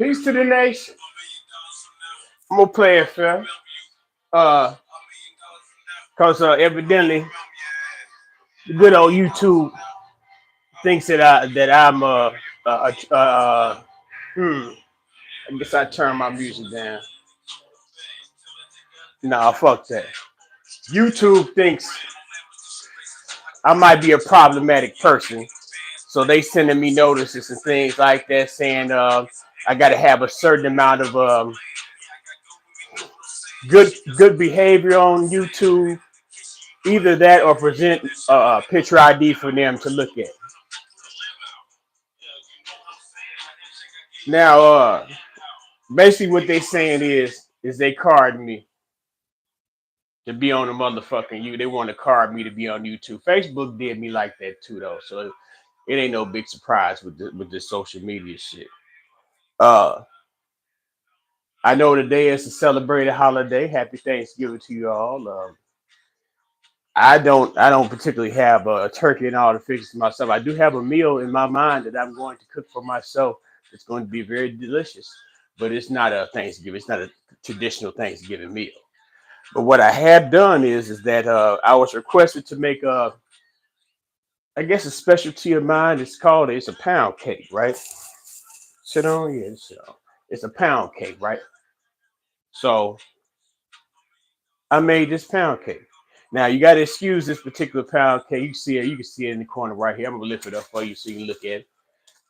Peace to the nation. I'm gonna play it fair. Uh, cause evidently the good old YouTube thinks that I'm hmm. I guess I turn my music down. Nah, fuck that. YouTube thinks I might be a problematic person, so they sending me notices and things like that, saying I got to have a certain amount of good behavior on YouTube. Either that or present a picture ID for them to look at. Now, basically what they saying is they card me to be on the motherfucking you. They want to card me to be on YouTube. Facebook did me like that too, though. So it ain't no big surprise with this social media shit. Uh, I know today is a celebrated holiday. Happy Thanksgiving to you all. I don't particularly have a turkey and all the fishes myself. I do have a meal in my mind that I'm going to cook for myself. It's going to be very delicious, but it's not a Thanksgiving. It's not a traditional Thanksgiving meal. But what I have done is that I was requested to make I guess a specialty of mine. It's a pound cake, right? Sit on, yeah, sit on. It's a pound cake, right? So I made this pound cake. Now you got to excuse this particular pound cake. You can see it in the corner right here. I'm gonna lift it up for you so you can look at it.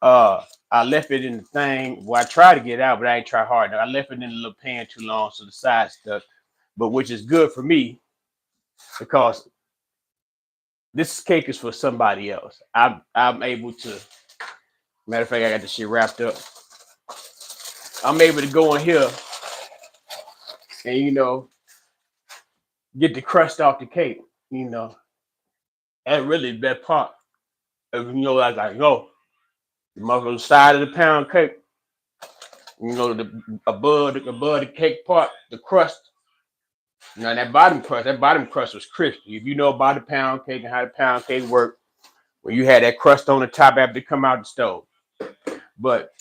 Uh, I left it in the thing. Well, I tried to get it out, but I ain't try hard enough. I left it in the little pan too long, so the side stuck. But which is good for me because this cake is for somebody else. I'm able to. Matter of fact, I got this shit wrapped up. I'm able to go in here and get the crust off the cake. You know, that's really the best part. Like the motherfucking side of the pound cake. Above the cake part, the crust. Now that bottom crust was crispy. If you know about the pound cake and how the pound cake work, when you had that crust on the top after it come out the stove. But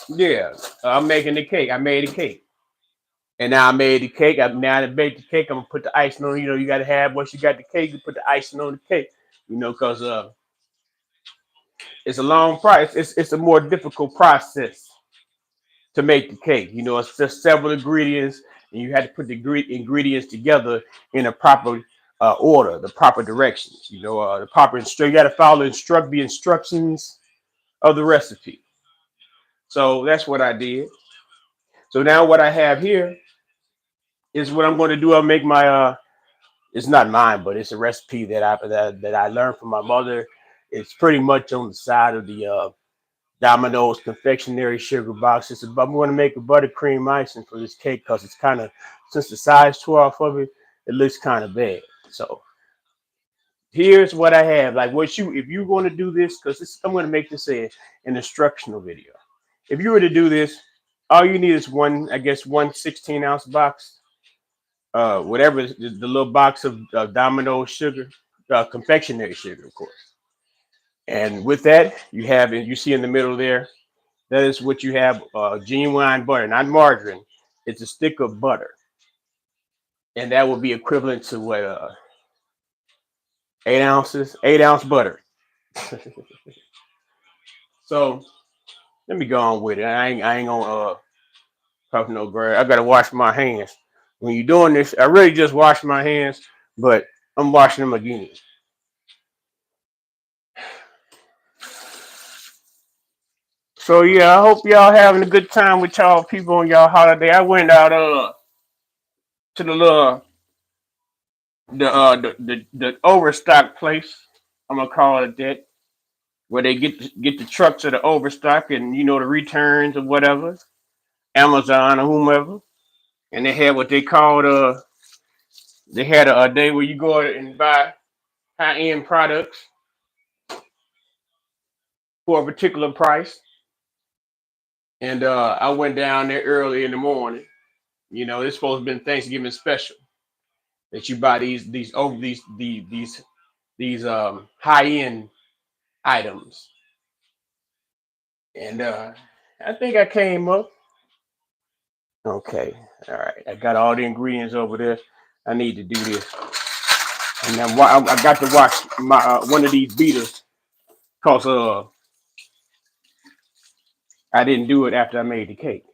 yeah, I'm making the cake. I made a cake. And now I made the cake. Now I baked the cake. I'm gonna put the icing on. You got to have once you got the cake, you put the icing on the cake. Because it's a long process. It's a more difficult process to make the cake. It's just several ingredients, and you had to put the ingredients together in a proper order, the proper directions. The proper instruction. You got to follow the instructions of the recipe. So that's what I did. So now what I have here is what I'm going to do. I'll make my it's not mine, but it's a recipe that I learned from my mother. It's pretty much on the side of the Domino's confectionery sugar box. I'm going to make a buttercream icing for this cake because it's kind of, since the size 12 of it, it looks kind of bad. So here's what I have. Like if you're going to do this, because I'm going to make this an instructional video. If you were to do this, all you need is one 16-ounce box, whatever the little box of Domino's sugar, confectionery sugar, of course. And with that, you see in the middle there, that is what you have, genuine butter, not margarine. It's a stick of butter. And that will be equivalent to what, 8 ounces, 8-ounce butter. So let me go on with it. I ain't gonna talk no grass. I gotta wash my hands. When you're doing this, I really just wash my hands, but I'm washing them again. So yeah, I hope y'all having a good time with y'all people on y'all holiday. I went out to the overstock place. I'm gonna call it that, where they get the trucks of the overstock and the returns or whatever, Amazon or whomever, and they had what they called they had a day where you go and buy high end products for a particular price. And I went down there early in the morning. It's supposed to be Thanksgiving special that you buy these over these high end items. And I think I came up. Okay. All right. I got all the ingredients over there. I need to do this. And then I got to watch my one of these beaters because I didn't do it after I made the cake.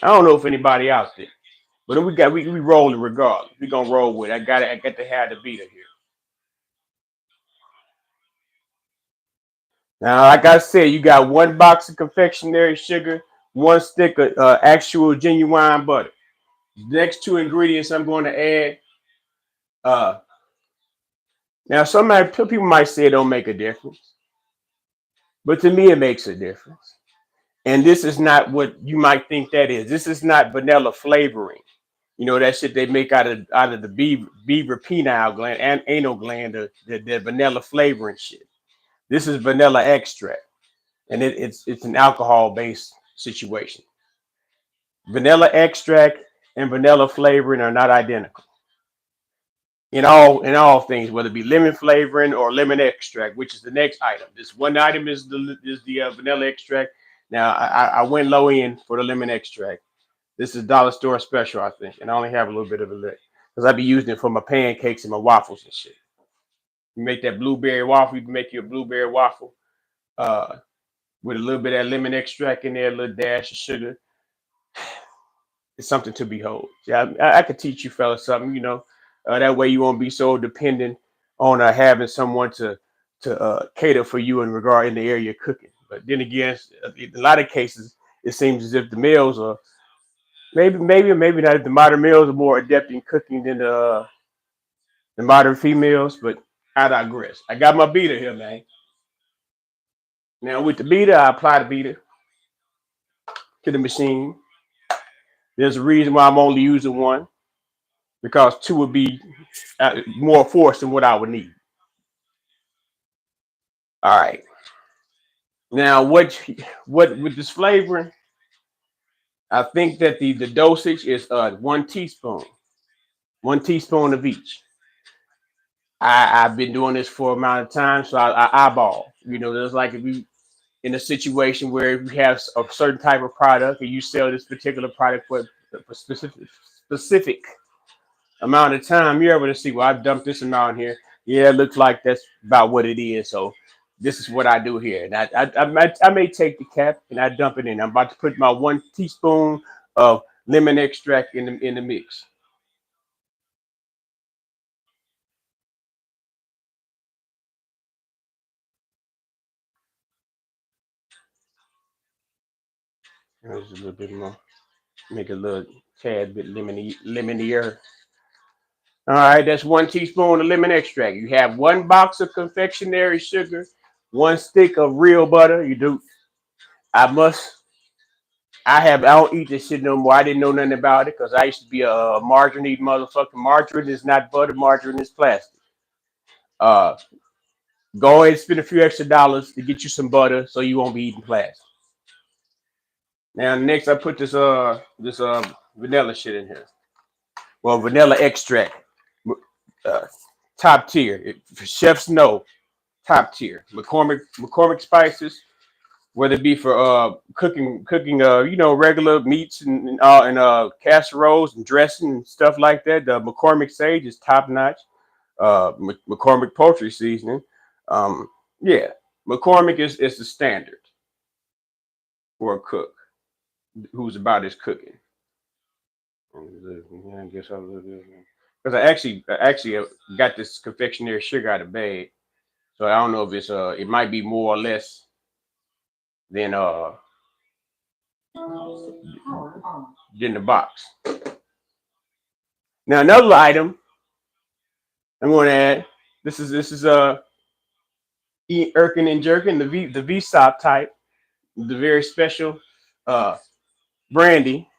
I don't know if anybody out there, but we rolling regardless. We gonna roll with it. I got to have the beater here. Now, like I said, you got one box of confectionery sugar, one stick of actual genuine butter. The next two ingredients I'm going to add. Uh, Now, people might say it don't make a difference, but to me, it makes a difference. And this is not what you might think that is. This is not vanilla flavoring. You know that shit they make out of the beaver penile gland and anal gland, the vanilla flavoring shit. This is vanilla extract, and it's an alcohol based situation. Vanilla extract and vanilla flavoring are not identical in all things, whether it be lemon flavoring or lemon extract, which is the next item. This one item is the vanilla extract. Now I went low end for the lemon extract. This is dollar store special, I think, and I only have a little bit of it left because I be using it for my pancakes and my waffles and shit. You make that blueberry waffle, you can make you a blueberry waffle uh, with a little bit of that lemon extract in there, a little dash of sugar. It's something to behold. Yeah, I could teach you fellas something, that way you won't be so dependent on having someone to cater for you in the area you're cooking. But then again, in a lot of cases, it seems as if the males are maybe not. The modern males are more adept in cooking than the modern females. But I digress. I got my beater here, man. Now with the beater, I apply the beater to the machine. There's a reason why I'm only using one because two would be more force than what I would need. All right. Now, what with this flavoring, I think that the dosage is 1 teaspoon, 1 teaspoon of each. I've been doing this for amount of time, so I eyeball. There's like if you in a situation where you have a certain type of product and you sell this particular product for specific amount of time, you're able to see, well, I dumped this amount here. Yeah, it looks like that's about what it is. So this is what I do here. And I may take the cap and I dump it in. I'm about to put my 1 teaspoon of lemon extract in the mix. There's a little bit more. Make a little tad bit lemonier. All right, that's 1 teaspoon of lemon extract. You have one box of confectionery sugar, one stick of real butter. You do. I must. I don't eat this shit no more. I didn't know nothing about it because I used to be a margarine eating motherfucker. Margarine is not butter. Margarine is plastic. Uh, Go ahead and spend a few extra dollars to get you some butter so you won't be eating plastic. Now next I put this vanilla shit in here. Well, vanilla extract. Uh, Top tier. Chefs know top tier. McCormick spices, whether it be for cooking regular meats and casseroles and dressing and stuff like that. The McCormick sage is top notch. McCormick poultry seasoning. Um, yeah, McCormick is the standard for a cook who's about his cooking. Yeah, I guess because I actually got this confectionery sugar out of bag, so I don't know if it might be more or less than than the box. Now another item I'm going to add. This is Erkin and Jerkin, the VSOP type, the very special uh brandy.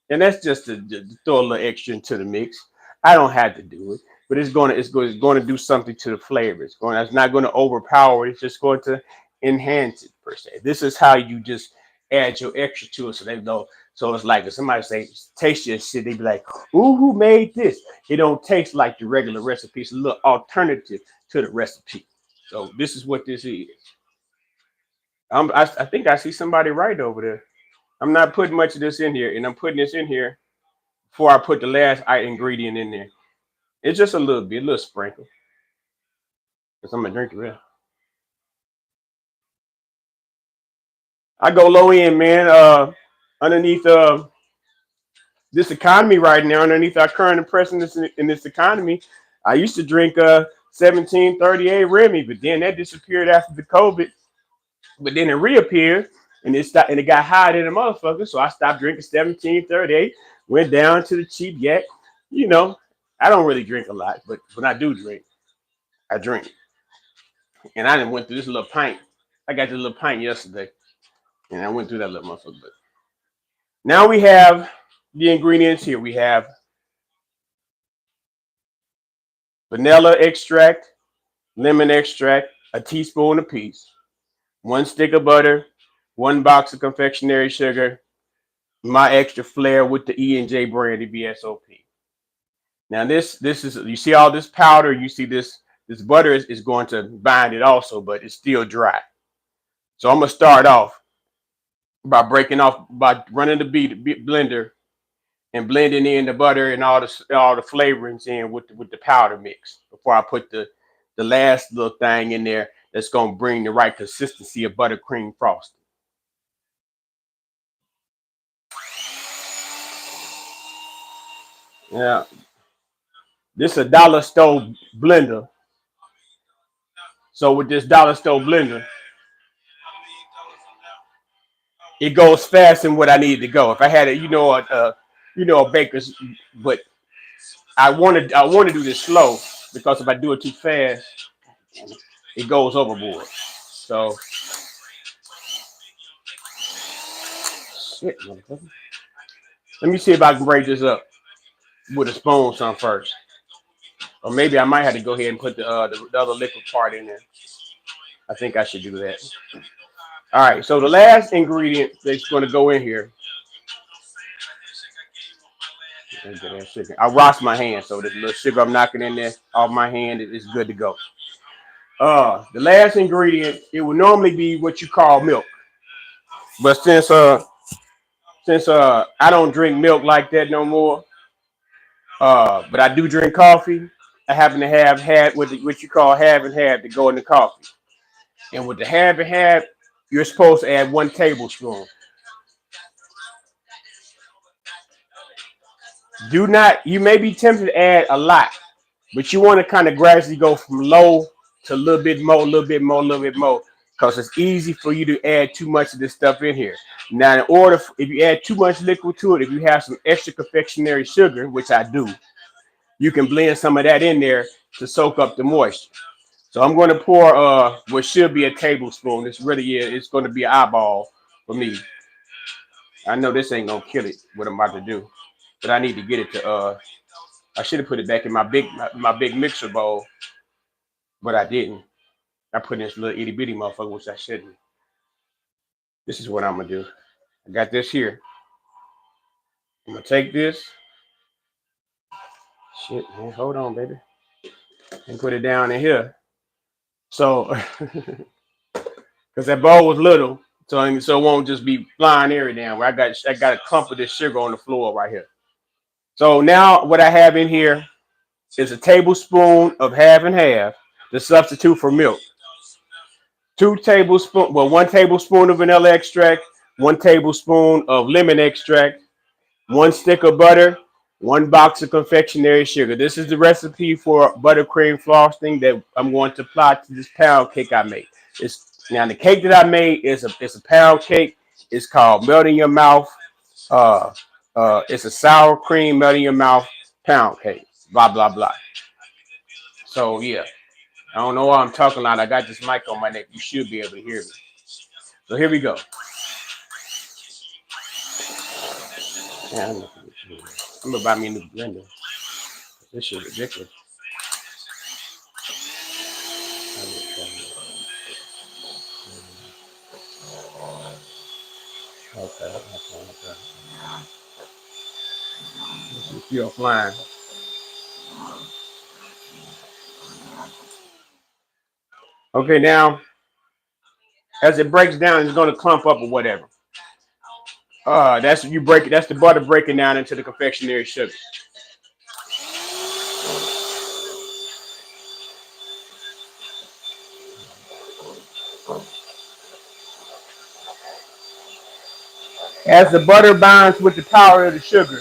And that's just to throw a little extra into the mix. I don't have to do it, but it's going to do something to the flavor. It's not going to overpower it. It's just going to enhance it per se. This is how you just add your extra to it, so they know. So it's like if somebody say taste your shit, they be like, "Ooh, who made this?" It don't taste like the regular recipe. It's a little alternative to the recipe. So this is what this is. I think I see somebody right over there. I'm not putting much of this in here, and I'm putting this in here before I put the last ingredient in there. It's just a little bit, a little sprinkle, because I'm gonna drink the rest. I go low end, man. Underneath this economy right now, underneath our current oppressiveness in this economy, I used to drink 1738 Remy, but then that disappeared after the COVID. But then it reappeared, and it got higher than a motherfucker. So I stopped drinking 1738, went down to the cheap yak. You know, I don't really drink a lot, but when I do drink, I drink. And I didn't went through this little pint. I got this little pint yesterday, and I went through that little motherfucker. But now we have the ingredients here. We have vanilla extract, lemon extract, a teaspoon apiece, 1 stick of butter, 1 box of confectionery sugar, my extra flair with the E&J brandy VSOP. Now this is, you see all this powder, you see this butter is going to bind it also, but it's still dry. So I'm gonna start off by running the blender and blending in the butter and all the flavorings in with the powder mix before I put the last little thing in there that's gonna bring the right consistency of buttercream frosting. Yeah, this is a dollar store blender. So with this dollar store blender, it goes fast in what I need to go. If I had a baker's, but I want to do this slow because if I do it too fast, it goes overboard. So shit, motherfucker. Let me see if I can break this up with a spoon some first, or maybe I might have to go ahead and put the other liquid part in there. I think I should do that. All right. So the last ingredient that's going to go in here. I wash my hands, so this little sugar I'm knocking in there off my hand is good to go. The last ingredient, it would normally be what you call milk, but since I don't drink milk like that no more, but I do drink coffee. I happen to have had what you call half and half to go in the coffee, and with the half and half, you're supposed to add 1 tablespoon. Do not. You may be tempted to add a lot, but you want to kind of gradually go from low to a little bit more, a little bit more, a little bit more, because it's easy for you to add too much of this stuff in here. Now, if you add too much liquid to it, if you have some extra confectionery sugar, which I do, you can blend some of that in there to soak up the moisture. So I'm going to pour what should be a tablespoon. This really is. It's going to be an eyeball for me. I know this ain't gonna kill it. What I'm about to do, but I need to get it to. I should have put it back in my big mixer bowl, but I didn't. I put in this little itty bitty motherfucker, which I shouldn't. This is what I'm gonna do. I got this here. I'm gonna take this. Shit, man, hold on, baby, and put it down in here. So, because that bowl was little, so it won't just be flying every where I got a clump of this sugar on the floor right here. So now what I have in here is a tablespoon of half and half to substitute for milk. 1 tablespoon of vanilla extract, 1 tablespoon of lemon extract, 1 stick of butter, 1 box of confectionery sugar. This is the recipe for buttercream frosting that I'm going to apply to this pound cake I made. Now the cake that I made it's a pound cake. It's called Melt in Your Mouth. Uh, it's a sour cream melt in your mouth pound cake. Blah blah blah. So yeah, I don't know why I'm talking loud. I got this mic on my neck. You should be able to hear me. So here we go. Yeah, I'm gonna buy me a new blender. This shit ridiculous. Okay. If you're flying. Okay, now as it breaks down, it's going to clump up or whatever. That's you break it. That's the butter breaking down into the confectionery sugar. As the butter binds with the power of the sugar,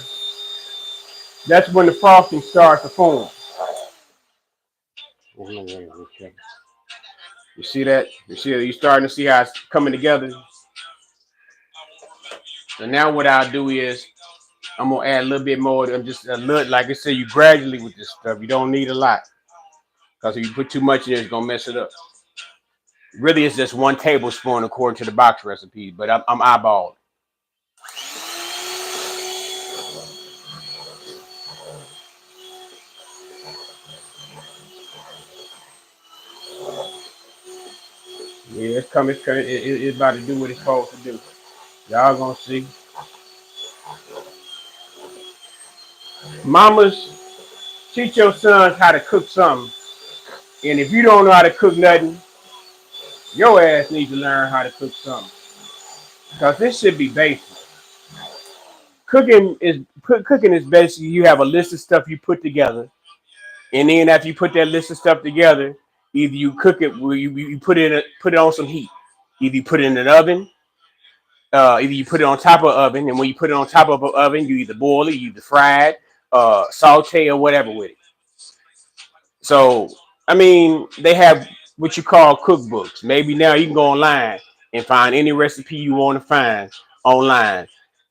that's when the frosting starts to form. You see that? You're starting to see how it's coming together. So now what I'll do is I'm gonna add a little bit more. I'm just a little, like I said, you gradually with this stuff. You don't need a lot because if you put too much in, it's gonna mess it up. Really, it's just 1 tablespoon according to the box recipe, but I'm eyeballing. Yeah, it's coming. It's about to do what it's supposed to do. Y'all gonna see. Mamas, teach your sons how to cook something. And if you don't know how to cook nothing, your ass needs to learn how to cook something. Because this should be basic. Cooking is basically you have a list of stuff you put together. And then after you put that list of stuff together, either you cook it, you put it on some heat. Either you put it in an oven, either you put it on top of an oven, and when you put it on top of an oven, you either boil it, you either fry it, saute or whatever with it. So I mean, they have what you call cookbooks. Maybe now you can go online and find any recipe you want to find online,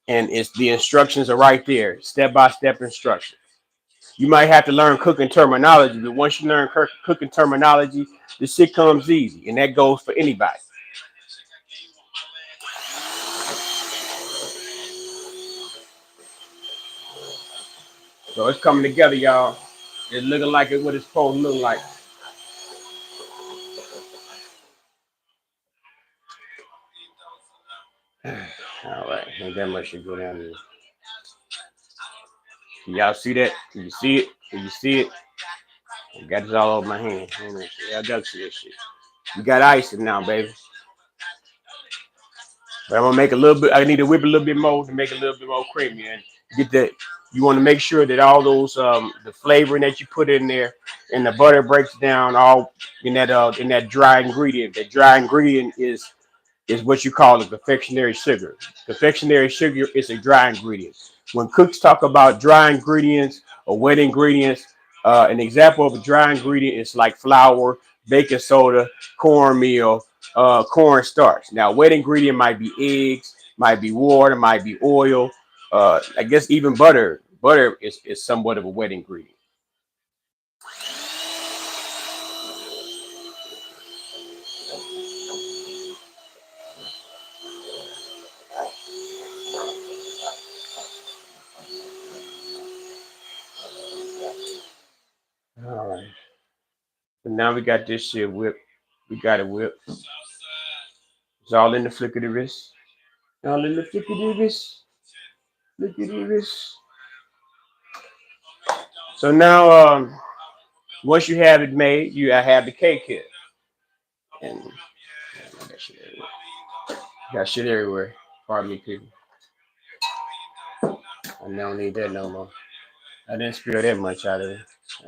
and it's the instructions are right there, step by step instructions. You might have to learn cooking terminology, but once you learn cooking terminology, the shit comes easy, and that goes for anybody. So it's coming together, y'all. It's looking like it what it's supposed to look like. All right, ain't that much should go down there. Can y'all see that? Can you see it? Can you see it? I got this all over my hand. I got see this shit. You got icing now, baby. But I'm gonna make a little bit. I need to whip a little bit more to make it a little bit more creamy and get that. You want to make sure that all those the flavoring that you put in there and the butter breaks down all in that dry ingredient. That dry ingredient is what you call a confectionery sugar. Confectionery sugar is a dry ingredient. When cooks talk about dry ingredients or wet ingredients, an example of a dry ingredient is like flour, baking soda, cornmeal, cornstarch. Now, wet ingredient might be eggs, might be water, might be oil. I guess even butter. Butter is somewhat of a wet ingredient. All right. So now we got this shit whipped. We got it whipped. It's all in the flick of the wrist. All in the flick of the wrist. Flick of the wrist. So now, once you have it made, you have the cake here. And got shit everywhere. Pardon me, people. I don't need that no more. I didn't spill that much out of it.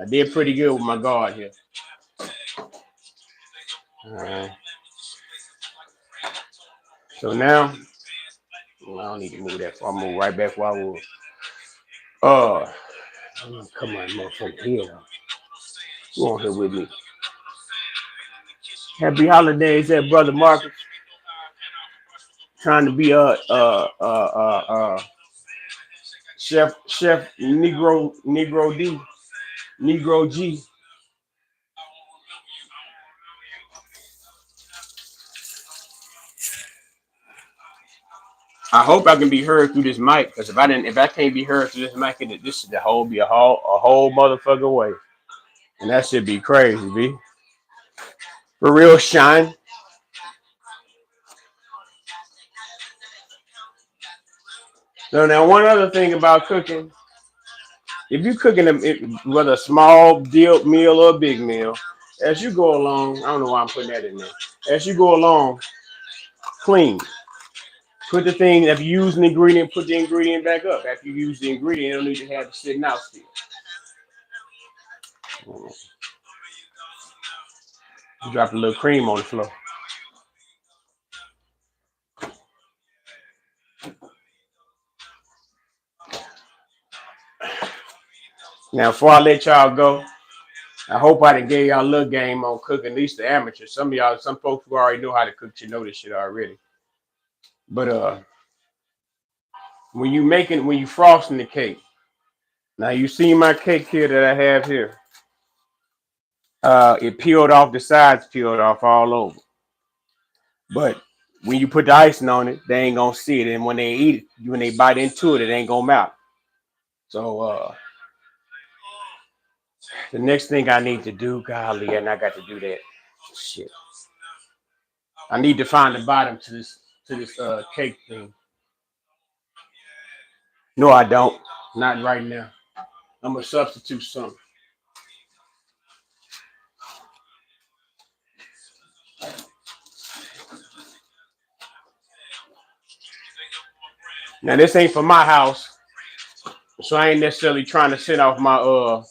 I did pretty good with my guard here. So now, I don't need to move that far. I'll move right back where I was. Uh, come on, motherfucker, here. Go on here with me. Happy holidays, there, brother Marcus. Trying to be chef Negro G. I hope I can be heard through this mic, because if I can't be heard through this mic, this should be a whole motherfucker way, and that should be crazy, b. For real, shine. So now, one other thing about cooking, If you're cooking them, whether a small deal meal or a big meal, as you go along, I don't know why I'm putting that in there. As you go along, clean. Put the thing, if you use an ingredient, put the ingredient back up. After you use the ingredient, you don't need to have it sitting out still. You drop a little cream on the floor. Now, before I let y'all go, I hope I done gave y'all a little game on cooking, at least the amateurs. Some of y'all, some folks who already know how to cook, you know this shit already. But when you frosting the cake, now you see my cake here that I have here. It peeled off, the sides peeled off all over. But when you put the icing on it, they ain't gonna see it. And when they eat it, when they bite into it, it ain't gonna melt. So the next thing I need to do, golly, and I got to do that. Shit. I need to find the bottom to this cake thing. No, I don't. Not right now. I'm gonna substitute something. Now this ain't for my house, so I ain't necessarily trying to send off my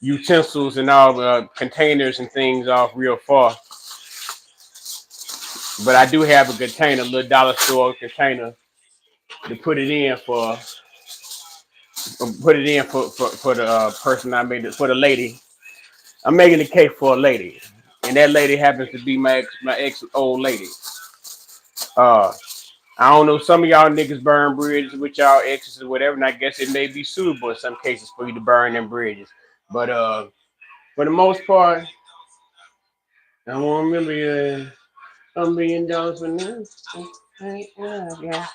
utensils and all the containers and things off real far. But I do have a container, a little dollar store container to put it in for the person I made it for the lady. I'm making a cake for a lady, and that lady happens to be my ex old lady. Uh, I don't know. Some of y'all niggas burn bridges with y'all exes or whatever, and I guess it may be suitable in some cases for you to burn them bridges. But for the most part, I want $1 million for now. Yeah.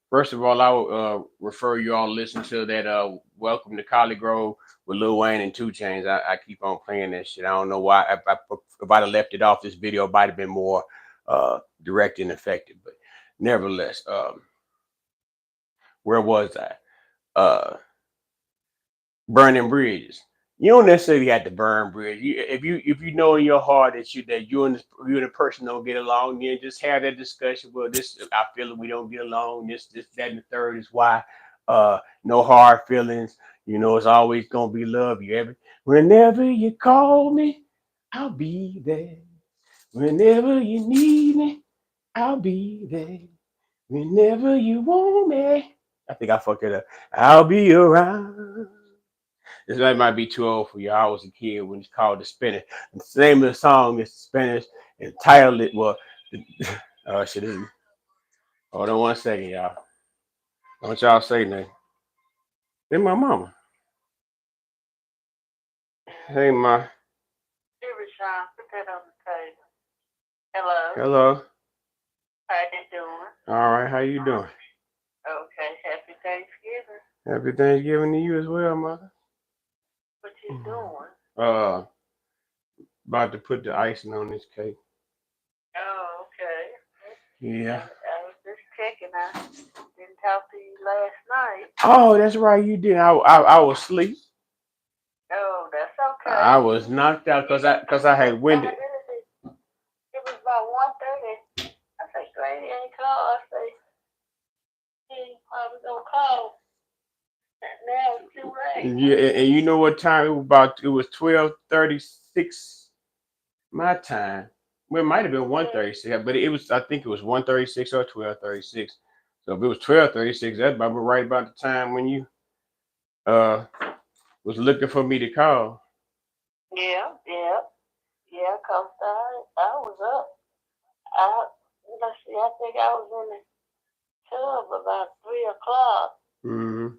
First of all, I would refer you all to listen to that Welcome to Collie Grove with Lil Wayne and 2 Chainz. I keep on playing that shit. I don't know why. If I'd have left it off, this video might have been more direct and effective. But nevertheless, where was I? Burning bridges. You don't necessarily have to burn bridges. If you know in your heart that you and the person don't get along, then just have that discussion. Well, this I feel that we don't get along. This that and the third is why. No hard feelings. You know it's always gonna be love. Whenever you call me, I'll be there. Whenever you need me, I'll be there. Whenever you want me, I think I fucked it up. I'll be around. This might be too old for you. I was a kid when it's called The Spinach. The name of the song is The Spinach, and titled it, well, oh, shit, hold on 1 second, y'all. Don't y'all say nothing. Then my mama. Hey, ma. Hey, Rashawn, put that on the table. Hello. Hello. How you doing? All right, how you doing? Okay, happy Thanksgiving. Happy Thanksgiving to you as well, mother. What you doing? About to put the icing on this cake. Oh, okay. Yeah. I was just checking. I didn't talk to you last night. Oh, that's right, you did. I was asleep. Oh, that's okay. I was knocked out because I had winded. It was about 1:30. I said, Grady ain't called. I said, he ain't probably gonna call. And now it's too late. Yeah, and you know what time it was 12:36 my time. Well, it might have been 1:36, but I think it was 1:36 or 12:36. So if it was 12:36, that's about right about the time when you uh was looking for me to call. Yeah, yeah, yeah. Cause I was up. Let's see. I think I was in the tub about 3 o'clock. Mm-hmm.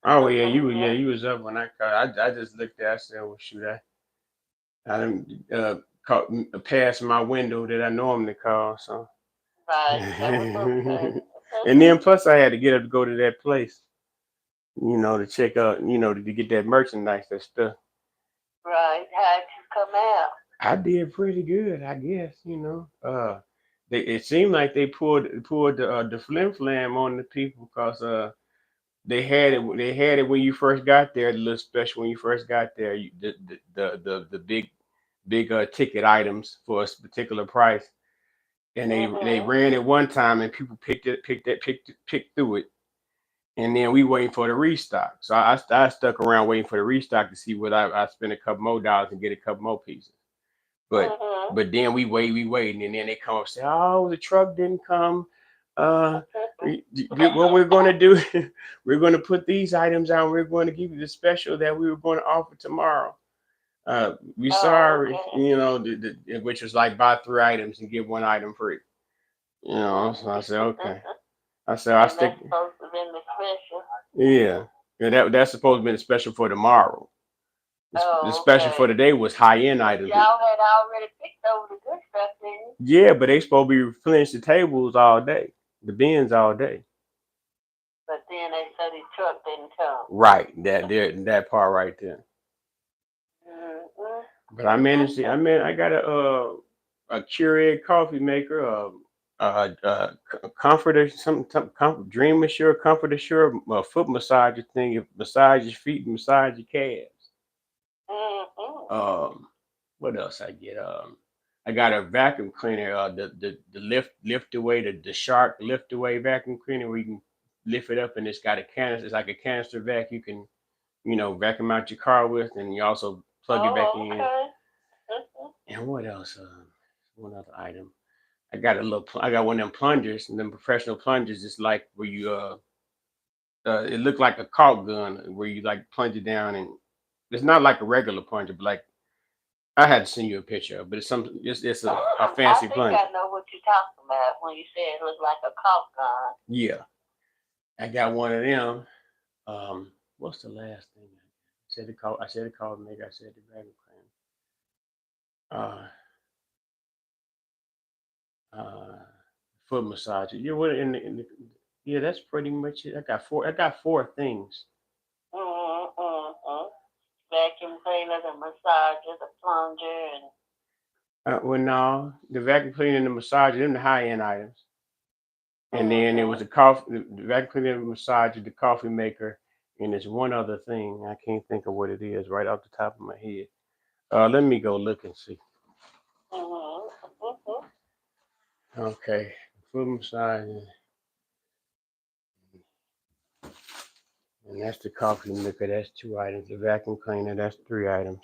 Oh yeah, you was up when I called. I just looked at. I said, "Well, shoot, I didn't pass my window that I normally call." So. Right. That was okay. And then plus I had to get up to go to that place, to check out, to get that merchandise, that stuff. Right. How'd you come out? I did pretty good, I guess. It seemed like they pulled the flim flam on the people because They had it when you first got there. The little special when you first got there. The big ticket items for a particular price, and they Mhm. ran it one time, and people picked through it, and then we waiting for the restock. So I stuck around waiting for the restock to see what I spend a couple more dollars and get a couple more pieces. But Mhm. but then we wait, and then they come up and say, "Oh, the truck didn't come. Uh, what we're going to do? We're going to put these items out. We're going to give you the special that we were going to offer tomorrow. We Oh, sorry, okay. you know, which was like buy three items and get one item free. You know, so I said, okay. I said, I And stick. that's supposed to be the special. Yeah, yeah. That's supposed to be the special for tomorrow. The Oh, special for okay. today was high end But items. y'all had already picked over the good stuff, didn't you? Yeah, but they supposed to be replenishing the tables all day, the bins all day. But then they said the truck didn't come. Right, that part right there. Mm-hmm. But I managed to. I got a Keurig coffee maker, comforter, Dream Assure, Comfort Assure, foot massager thing. It massage your feet, massage your calves. Mm-hmm. Um, what else I get? I got a vacuum cleaner. The lift away the shark lift away vacuum cleaner where you can lift it up and it's got a canister. It's like a canister vac. You can vacuum out your car with, and you also plug it back Oh, in. okay. Mm-hmm. And what else? One other item. I got one of them plungers, and them professional plungers. It's like where it looked like a caulk gun where you like plunge it down, and it's not like a regular plunger, but like I had to send you a picture of, but it's a I fancy think plunger. I know what you're talking about when you said it looked like a caulk gun. Yeah, I got one of them. What's the last thing? I said it called Meg. I said the dragon clan. Uh, foot massager. Yeah, what yeah, that's pretty much it. I got four things. Mm-hmm. Vacuum cleaner, the massager, the plunger, and Well, no, the vacuum cleaner and the massager, them the high end items. And then it was mm-hmm. the coffee, the vacuum cleaner, the massager, the coffee maker, and there's one other thing. I can't think of what it is right off the top of my head. Let me go look and see. Mm-hmm. Okay, foot massager, and that's the coffee maker. That's two items. The vacuum cleaner, that's three items.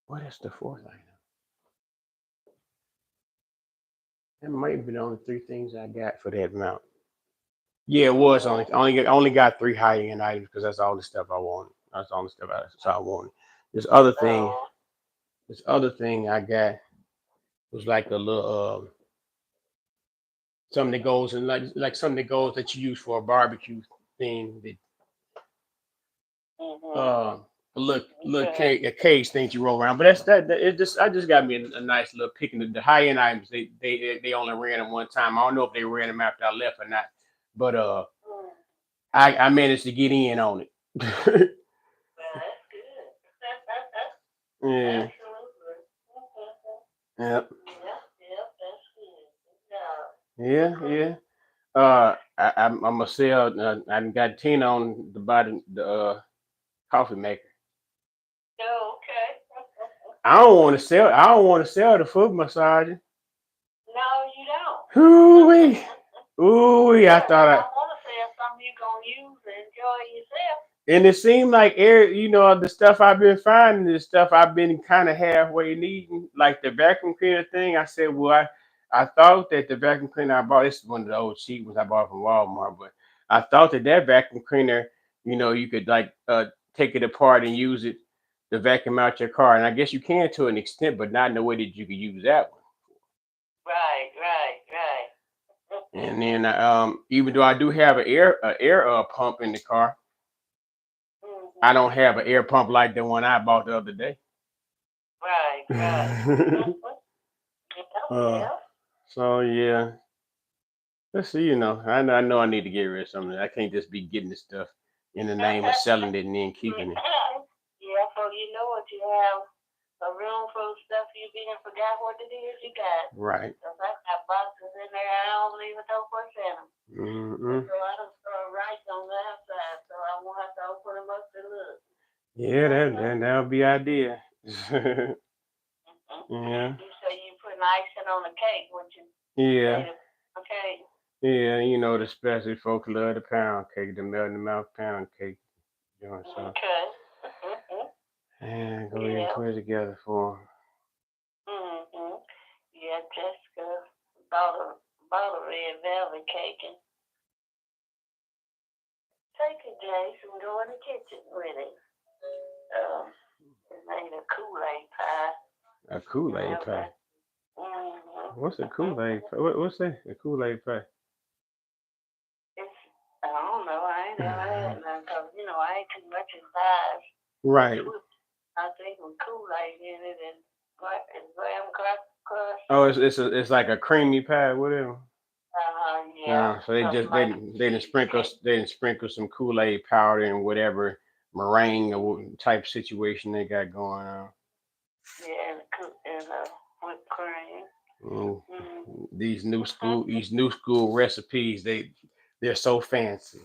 What is the fourth item? That might have been the only three things I got for that amount. Yeah, it was only got three high end items because that's all the stuff I wanted. That's all the stuff I wanted. This other thing, Oh. this other thing I got was like a little something that goes and like something that goes that you use for a barbecue thing. That Mm-hmm. uh, a little Okay. cage thing you roll around. But that's that. It just I just got me a nice little picking the high end items. They only ran them one time. I don't know if they ran them after I left or not. But Mm. I managed to get in on it. Well, that's good. Yeah. Absolutely. Mm-hmm. Yep. Yep, yep, that's good. Good job. Yeah. Yeah. I'm gonna sell. I got Tina on the body the coffee maker. Oh, okay. I don't want to sell. I don't want to sell the foot massager. No, you don't. Ooh wee. Ooh wee. I Yeah, thought you I. don't want to say something you're going to use and enjoy yourself. And it seemed like the stuff I've been finding, the stuff I've been kind of halfway needing, like the vacuum cleaner thing. I said, well, I thought that the vacuum cleaner I bought, this is one of the old cheap ones I bought from Walmart, but I thought that vacuum cleaner, you could like take it apart and use it to vacuum out your car. And I guess you can to an extent, but not in the way that you could use that one. Right, right, right. And then even though I do have an air pump in the car, I Mm-hmm. don't have an air pump like the one I bought the other day. Right, right. Yep, uh, yep. so yeah, let's see. I know I need to get rid of something. I can't just be getting this stuff in the name of selling it and then keeping it. Yeah, so you know what you have. a room full of stuff you be and forgot what it is you got. Right. Cause I got boxes in there I don't even know what's in them. Mm-hmm. So I don't throw rice on the outside, so I won't have to open them up to look. Yeah, that'll be idea. Yeah. You say you putting icing on the cake, what you Yeah. say the cake? Yeah, the special folks love the pound cake, the melt in the mouth pound cake. You know, so Okay. and go ahead and Yeah. put it together for Yeah, Jessica bought a red velvet cake and take it, Jason, go in the kitchen with it. It made a Kool-Aid pie. a Kool-Aid pie. What's a Kool-Aid pie? What's that? A Kool-Aid pie? It's, I don't know, I ain't never had none, cause I ain't too much in pies. Right. I think with Kool-Aid in it and graham crush. Oh, it's like a creamy pie, whatever. Yeah. So they didn't sprinkle some Kool-Aid powder and whatever meringue or type situation they got going on. Yeah, and whipped cream. Mm. These new school recipes, they're so fancy.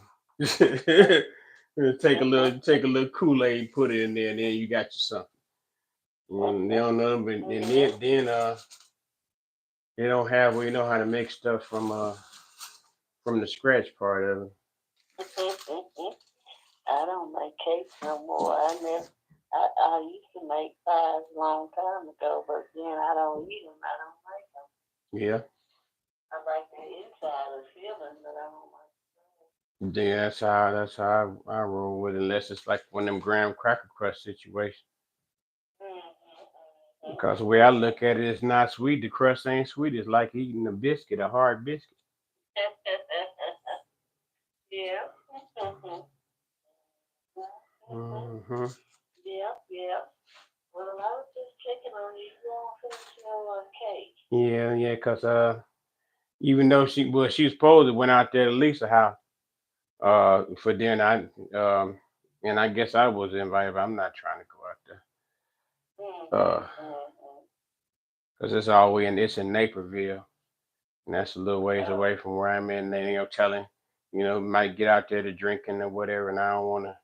Take a little Kool-Aid, put it in there, and then you got you something. They don't know, but then they don't have well, you know how to make stuff from the scratch part of it. I don't make cakes no more. I used to make pies a long time ago, but then I don't eat them. I don't like them. Yeah. I like the inside of filling, but I don't like Yeah, that's how I roll with it, unless it's like one of them graham cracker crust situations. Because the way I look at it, it's not sweet. The crust ain't sweet. It's like eating a biscuit, a hard biscuit. Yeah. Hmm. Yeah. Well, I was just checking on you. You all finish your cake. Yeah. Cause even though she was supposed to went out there to Lisa's house for dinner, and I guess I was invited, but I'm not trying to go out there. Cause it's in Naperville, and that's a little ways away from where I'm in. They telling, might get out there to drinking or whatever, and I don't want to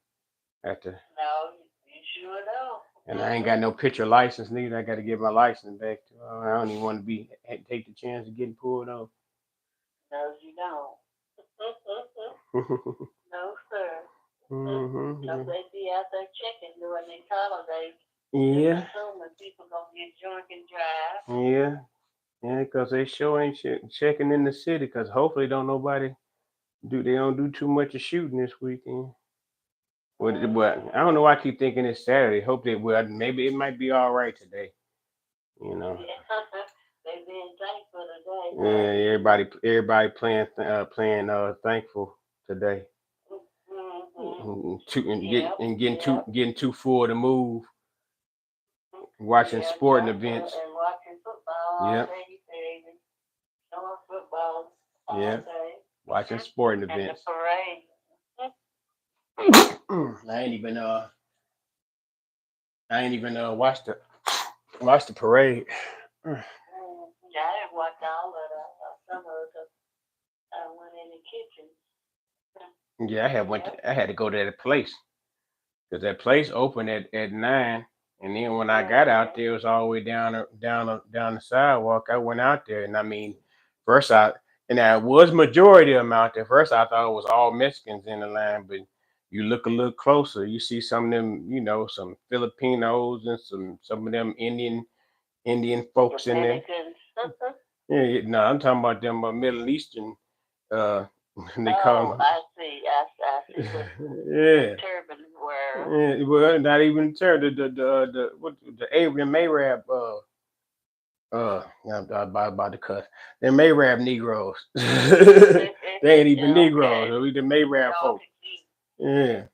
have to. No, you sure don't. And I ain't got no picture license neither. I got to get my license back. I don't even want to take the chance of getting pulled over. No, you don't. No, sir. Because they be out there checking during these holidays. Yeah. Assuming people gonna get drunk and drive. Yeah, because they sure ain't checking in the city. Because hopefully they don't do too much of shooting this weekend. But I don't know why I keep thinking it's Saturday. Hope they will. Maybe it might be all right today. Yeah. They being thankful today. Yeah, everybody playing thankful today. Getting too full to move. Watching sporting events. And watching football all day, baby. Showing football all day. Watching sporting events. And the parade. I ain't even watch the parade. Yeah, I didn't watch all of it. Some of it 'cause I went in the kitchen. Yeah, I had to go to that place because that place opened at 9, and then when I got out there, it was all the way down the sidewalk. I went out there, and I mean, first and there was majority of them out there. First, I thought it was all Mexicans in the line, but you look a little closer, you see some of them, some Filipinos and some of them Indian folks in there. Yeah, no, I'm talking about them Middle Eastern. Uh, they call them. I see. I see. Yeah. Turban wearer. Yeah, well, not even turban. The Arab Arab I'm about to cuss. They're Arab Negroes. They ain't even Negroes. They're the Arab folks. Yeah.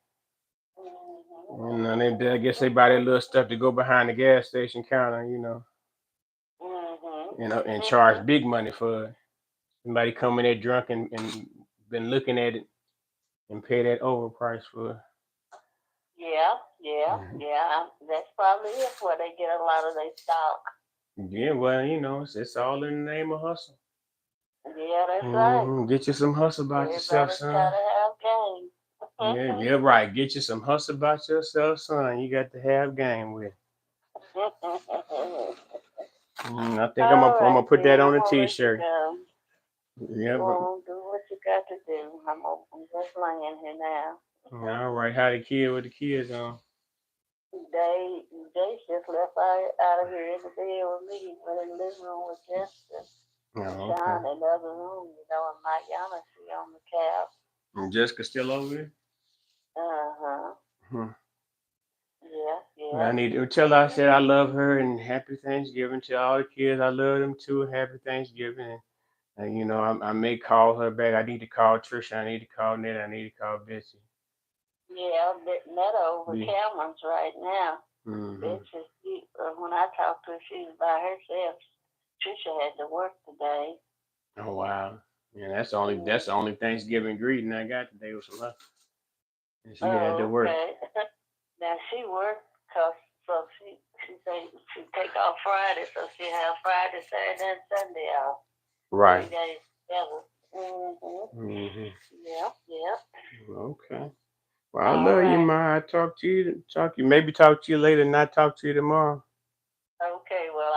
I guess they buy their little stuff to go behind the gas station counter, and charge big money for it. Somebody come in there drunk and been looking at it and pay that overprice for it. Yeah, yeah, Mhm. yeah. That's probably is where they get a lot of their stock. Yeah, well, it's all in the name of hustle. Yeah, that's right. Get you some hustle about yourself, Everybody try son. to have game. Yeah, yeah, right. Get you some hustle about yourself, son. You got to have game with. I think I'm All gonna, I'm right, gonna put that then. on I'm a gonna let you t-shirt. go. Yeah, Go but on, do what you got to do. I'm just laying here now. all right. How the kid with the kids on? They just left out of here in the bed with me, went in the living room with Jessica and Oh, okay. Sean in the other room, and Mariana, she on the couch. And Jessica still over there? Uh-huh. Hmm. Yeah, Well, yeah. I need to tell her I said I love her and happy Thanksgiving to all the kids. I love them too. Happy Thanksgiving. And I may call her back. I need to call Trisha. I need to call Ned. I need to call Betsy. Yeah, Netta over Be. Cameron's right now. Mm-hmm. Bitch, when I talked to her, she was by herself. Trisha had to work today. Oh wow. Yeah, that's the only Thanksgiving greeting I got today was from her. And she had to Oh, work. okay. Now she worked so she say she take off Friday, so she have Friday, Saturday, and Sunday off, Right. 3 days together. Mhm. Mm-hmm. Yep. Yep. Okay. Well, I All love you, right. Ma. I maybe talk to you later, not talk to you tomorrow. Okay. Well,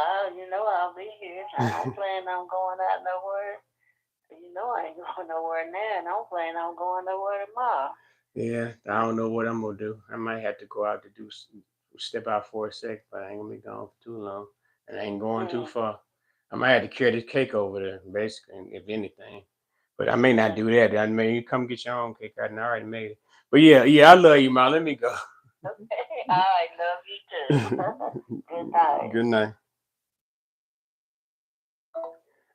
I'll be here. I don't plan on going out nowhere. I ain't going nowhere now, and I don't plan on going nowhere tomorrow. Yeah, I don't know what I'm gonna do. I might have to go out to step out for a sec, but I ain't gonna be gone for too long, and I ain't going too Mm. far. I might have to carry this cake over there, basically, if anything. But I may not Mm. do that. I mean, you come get your own cake. I done already made it. But yeah, yeah, I love you, Ma. Let me go. Okay. I love you too. Good night. Good night.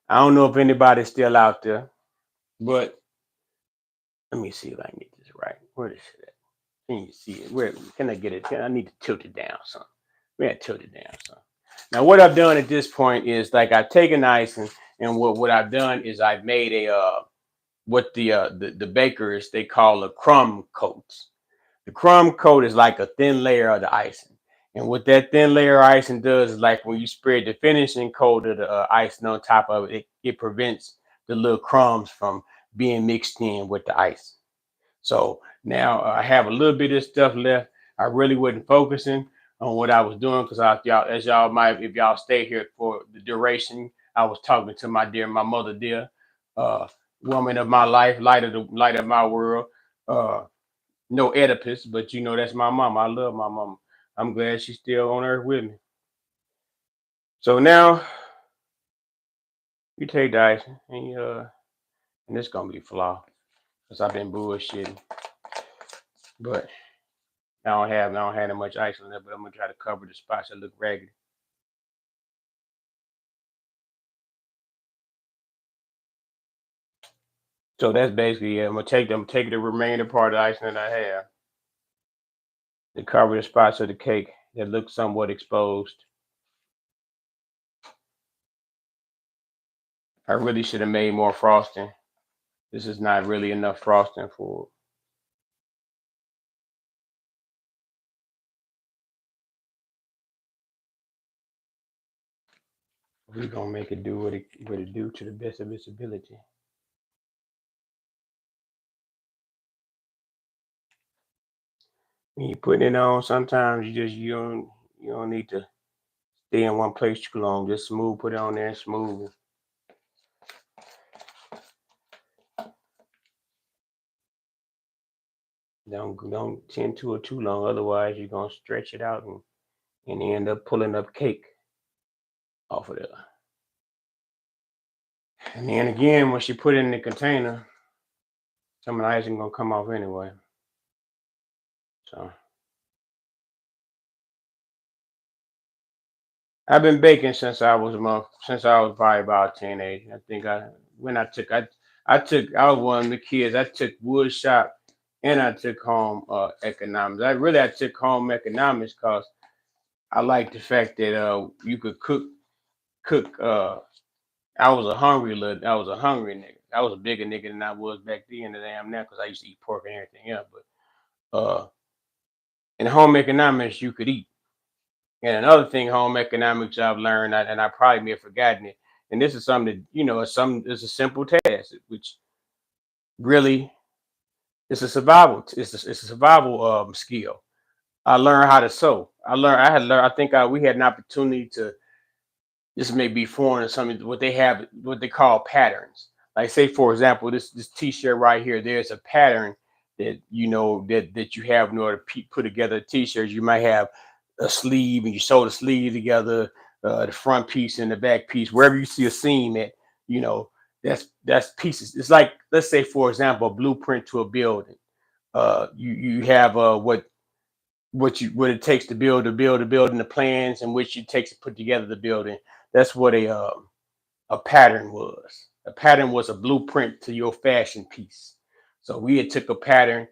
I don't know if anybody's still out there, but let me see if I can get this right. Where is it at? Can you see it? Where can I get it? I need to tilt it down, son. We had to tilt it down, son. Now, what I've done at this point is like I've taken ice and what I've done is I've made a what the bakers they call a crumb coat. The crumb coat is like a thin layer of the icing. And what that thin layer of icing does is like when you spread the finishing coat of the icing on top of it, it prevents the little crumbs from being mixed in with the ice. So now I have a little bit of stuff left. I really wasn't focusing on what I was doing because as y'all might, if y'all stay here for the duration, I was talking to my mother dear, uh, woman of my life, light of my world. Uh, no Oedipus, but that's my mama. I love my mama. I'm glad she's still on earth with me. So now you take the ice and it's gonna be flawed because I've been bullshitting, but I don't have that much ice on there, but I'm gonna try to cover the spots that look raggedy. So that's basically it. I'm take the remaining part of the icing that I have to cover the spots of the cake that look somewhat exposed. I really should have made more frosting. This is not really enough frosting for. We're gonna make it do what it do to the best of its ability. When you putting it on, sometimes you don't need to stay in one place too long. Just smooth, put it on there and smooth. Don't tend to it too long. Otherwise, you're gonna stretch it out and end up pulling up cake off of there. And then again, once you put it in the container, some of the icing gonna come off anyway. So I've been baking since I was probably about a teenager. I think I was one of the kids. I took wood shop and I took home economics. I took home economics because I like the fact that you could cook. I was a hungry nigga. I was a bigger nigga than I was back then than I am now because I used to eat pork and everything else. But In home economics, you could eat. And another thing, home economics I've learned, and I probably may have forgotten it, and this is something that, it's a simple task, which really it's a survival skill. I learned how to sew. I had learned. I think we had an opportunity to. This may be foreign or something. What they have, what they call patterns. Like, say for example, this T-shirt right here. There's a pattern that that you have in order to put together a T-shirt. You might have a sleeve, and you sew the sleeve together, the front piece and the back piece. Wherever you see a seam at, you know, that's pieces. It's like, let's say for example, a blueprint to a building. You have what it takes to build a building, the plans in which it takes to put together the building. That's what a pattern was. A pattern was a blueprint to your fashion piece. So we had took a pattern,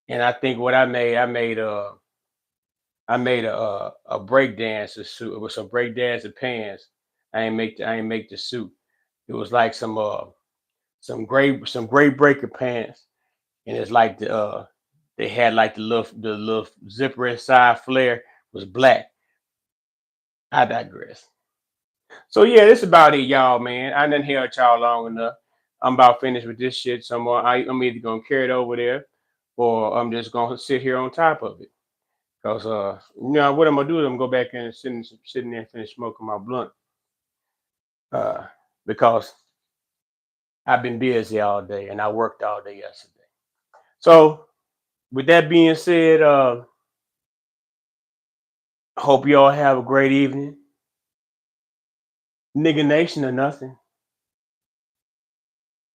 and I think what I made a break dancer suit with some break dancing pants. I ain't make the suit. It was like some gray breaker pants, and it's like they had like the little zipper inside flare was black. I digress. So yeah, that's about it, y'all, man. I didn't hear y'all long enough. I'm about finished with this shit. I'm either gonna carry it over there, or I'm just gonna sit here on top of it. Cause what I'm gonna do is I'm gonna go back in and sitting there and finish smoking my blunt. Uh, because I've been busy all day and I worked all day yesterday. So with that being said, hope y'all have a great evening. Nigga nation or nothing.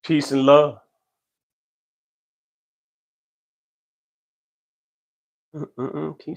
Peace and love. Mm-mm-mm. Peace.